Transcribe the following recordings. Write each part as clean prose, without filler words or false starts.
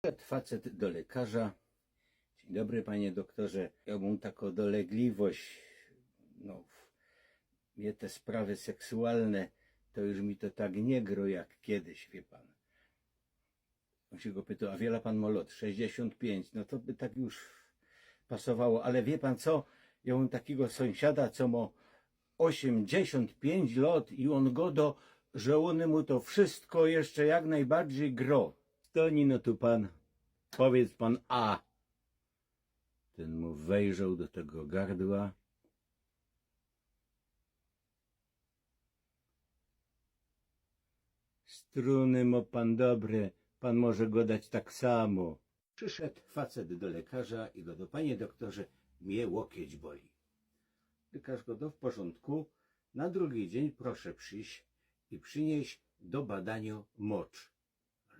Przyszedł facet do lekarza. Dzień dobry, panie doktorze. Ja mam taką dolegliwość. Mnie te sprawy seksualne, to już mi to tak nie gro jak kiedyś, wie pan. On się go pytał, a wiele pan ma lat? 65. No to by tak już pasowało. Ale wie pan co? Ja mam takiego sąsiada, co ma 85 lat i on godo, że one mu to wszystko jeszcze jak najbardziej gro. Stoni no tu pan, powiedz pan a. Ten mu wejrzał do tego gardła. Struny ma pan dobre, pan może go dać tak samo. Przyszedł facet do lekarza i go do, panie doktorze, mnie łokieć boli. Lekarz go do w porządku, na drugi dzień proszę przyjść i przynieść do badania mocz.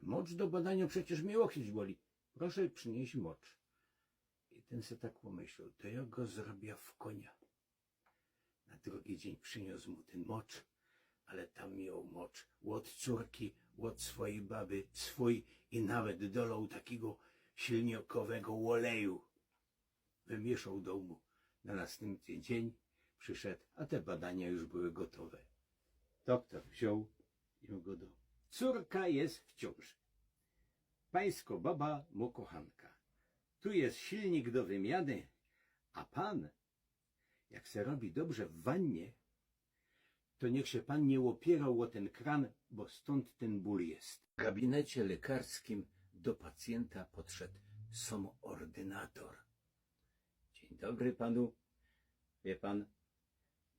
Mocz do badania, przecież mnie łokieć boli. Proszę przynieść mocz. I ten se tak pomyślał, to ja go zrobię w konia. Na drugi dzień przyniósł mu ten mocz, ale tam miał mocz od córki, od swojej baby, swój i nawet dolał takiego silnikowego oleju. Wymieszał do domu. Na następny dzień przyszedł, a te badania już były gotowe. Doktor wziął i mu go dał. Córka jest w ciąży. Pańsko baba mu kochanka. Tu jest silnik do wymiany, a pan, jak se robi dobrze w wannie, to niech się pan nie opierał o ten kran, bo stąd ten ból jest. W gabinecie lekarskim do pacjenta podszedł ordynator. Dzień dobry panu. Wie pan,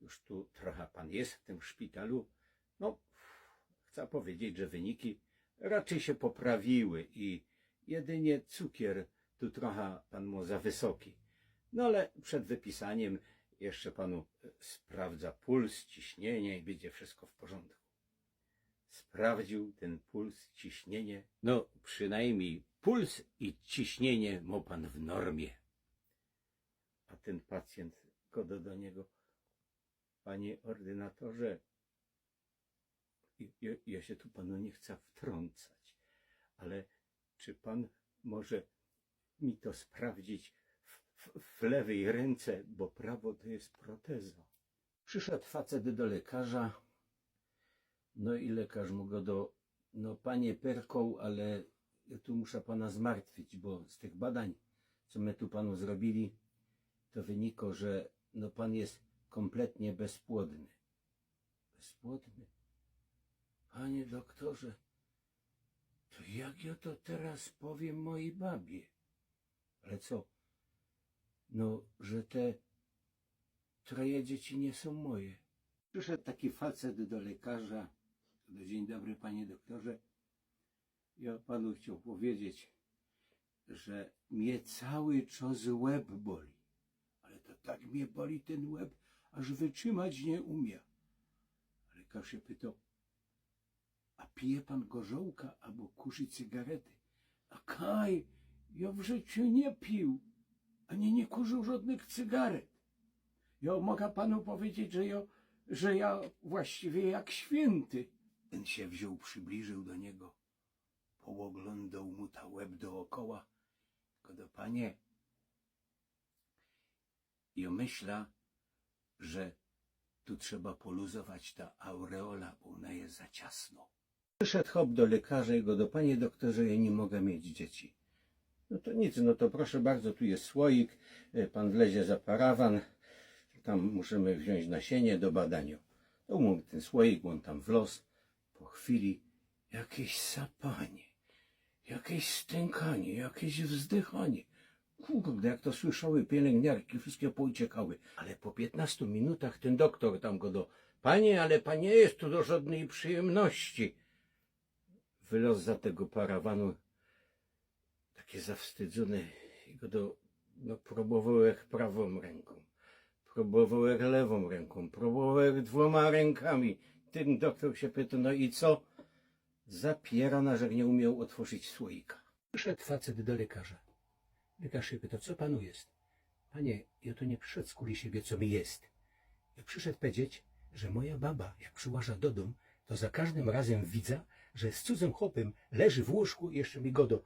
już tu trochę pan jest w tym szpitalu. Chcę powiedzieć, że wyniki raczej się poprawiły i jedynie cukier tu trochę pan ma za wysoki. No ale przed wypisaniem jeszcze panu sprawdza puls, ciśnienie i będzie wszystko w porządku. Sprawdził ten puls, ciśnienie. No przynajmniej puls i ciśnienie ma pan w normie. A ten pacjent godo do niego, panie ordynatorze, ja się tu panu nie chcę wtrącać, ale czy pan może mi to sprawdzić w lewej ręce, bo prawo to jest proteza. Przyszedł facet do lekarza, no i lekarz mu go do, panie Perkoł, ale ja tu muszę pana zmartwić, bo z tych badań, co my tu panu zrobili, to wyniko, że pan jest kompletnie bezpłodny. Bezpłodny? Panie doktorze, to jak ja to teraz powiem mojej babie? Ale co? Że te troje dzieci nie są moje. Przyszedł taki facet do lekarza. Dzień dobry, panie doktorze. Ja panu chciał powiedzieć, że mnie cały czas łeb boli. Ale to tak mnie boli ten łeb, aż wytrzymać nie umie. Lekarz się pytał, a pije pan gorzołka albo kurzy cygarety? A kaj, ja w życiu nie pił, ani nie kurzył żadnych cygaret. Ja mogę panu powiedzieć, że ja właściwie jak święty. Ten się wziął, przybliżył do niego, pooglądał mu ta łeb dookoła. Tylko panie, ja myślę, że tu trzeba poluzować ta aureola, bo ona jest za ciasno. Przyszedł hop do lekarza i go do, panie doktorze, ja nie mogę mieć dzieci. No to nic, to proszę bardzo, tu jest słoik, pan wlezie za parawan, tam musimy wziąć nasienie do badania. No mu ten słoik, on tam wlósł, po chwili jakieś sapanie, jakieś stękanie, jakieś wzdychanie. Kurde, jak to słyszały pielęgniarki, wszystkie pouciekały. Ale po 15 minutach ten doktor tam go do, panie, ale panie jest tu do żadnej przyjemności. Wylazł za tego parawanu, taki zawstydzony, i go do, próbował jak prawą ręką, próbował jak lewą ręką, próbował jak 2 rękami. Ten doktor się pyta, i co? Zapierana, że nie umiał otworzyć słoika. Przyszedł facet do lekarza. Lekarz się pyta, co panu jest? Panie, ja tu nie przyszedł z kuli siebie, co mi jest. Ja przyszedł powiedzieć, że moja baba, jak przyłaża do domu, to za każdym razem widzę, że z cudzym chłopem leży w łóżku i jeszcze mi go do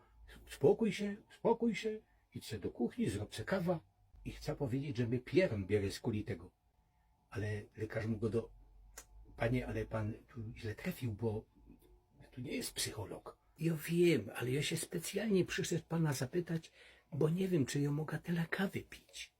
spokój się, idź se do kuchni, zrób se kawa i chcę powiedzieć, że mnie pieron bierze z kuli tego. Ale lekarz mu go panie, ale pan tu źle trafił, bo tu nie jest psycholog. Ja wiem, ale ja się specjalnie przyszedł pana zapytać, bo nie wiem, czy ja mogę tyle kawy pić.